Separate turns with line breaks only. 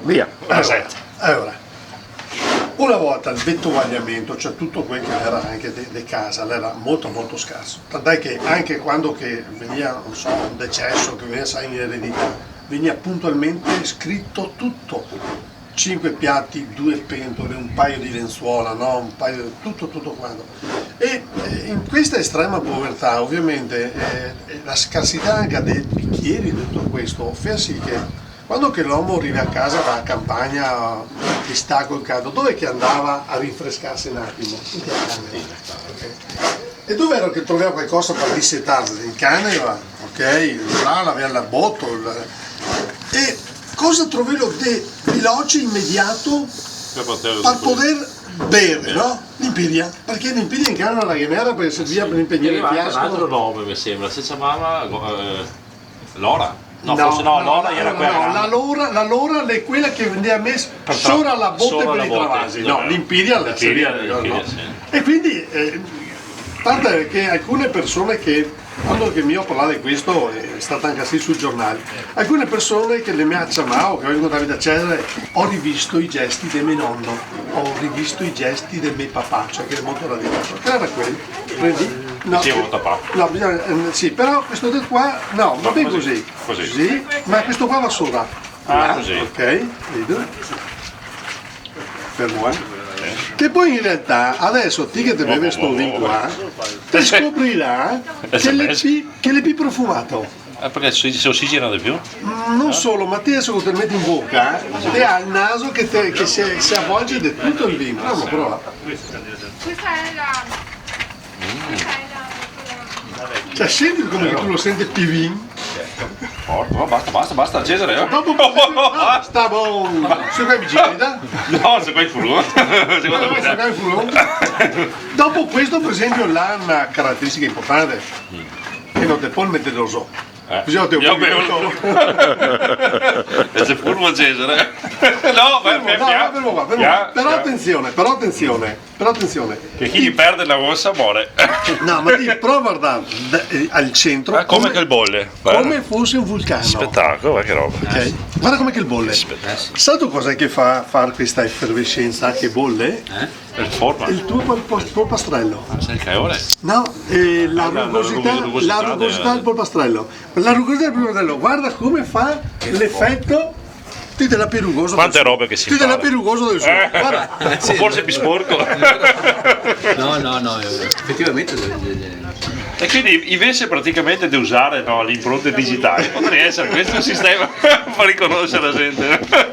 Via.
Allora, una volta il vettovagliamento, cioè tutto quel che era anche di casa, era molto molto scarso. Tant'è che anche quando che veniva, non so, un decesso, che veniva sai, in eredità, veniva puntualmente scritto tutto. 5 piatti, 2 pentole, un paio di lenzuola, no? Un paio, tutto quanto. E in questa estrema povertà ovviamente la scarsità anche dei bicchieri di tutto questo fa sì che quando che l'uomo arriva a casa va a campagna, di stacco il caldo, dove che andava a rinfrescarsi un attimo? In camera. Okay. E dove era che trovava qualcosa per dissetarsi? In camera, ok? Là aveva la botola. E cosa troverlo di veloce, immediato per poter bere, no? L'impiria, perché l'impiria in camera la ghianera perché serviva per impegnare il fiasco.
Un altro nome mi sembra, si chiamava Lora. No, forse no, Lora era quella.
La Lora è quella che vendeva messa solo alla botte per i travasi. No, l'impiria la serviva. E quindi, tanto è che alcune persone che quando che mi ho parlato di questo, è stato anche sì sul giornale, alcune persone che le mi hanno chiamato, che vengono da Davide Cesare, ho rivisto i gesti del mio nonno, ho rivisto i gesti del mio papà, cioè che è molto radicato. Che era quello? Prendi? No, no, bisogna, sì, però questo del qua, no, va bene così. Così, ma questo qua va sopra.
Così.
Ok, vedo. Fermo, Che poi in realtà adesso ti che ti bevi sto vino qua, ti scoprirà che l'è più profumato.
Perché si ossigenano di più?
Non solo, ma te adesso che te lo metti in bocca, te ha il naso che si avvolge di tutto il vino. Prova.
Questa è la...
Cioè senti come tu lo senti più vino?
Basta, Cesare.
Dopo sta buono. Se qua vicini, da?
No, se qua il furgone.
Dopo questo per esempio là una caratteristica importante, che non ti puoi mettere lo so. Bisogna te
Io bevo. E se furbo Cesare. No,
fermo qua. Però attenzione.
Che chi perde la mossa muore.
No, ma prova a guardare al centro
come che il bolle.
Come fosse un vulcano.
Spettacolo, guarda che roba.
Ok? Guarda come che il bolle. Sai tu cos'è che fa fare questa effervescenza che bolle?
Il forma.
Il tuo polpastrello.
Sei il caglione?
No, la rugosità del polpastrello. La rugosità del polpastrello, guarda come fa l'effetto. Tu della pirugoso.
Quante robe che si
Tu della pirugoso del suo. Guarda.
Forse più sporco.
No, effettivamente.
E quindi invece praticamente di usare le impronte digitali potrebbe essere questo il sistema per riconoscere la gente.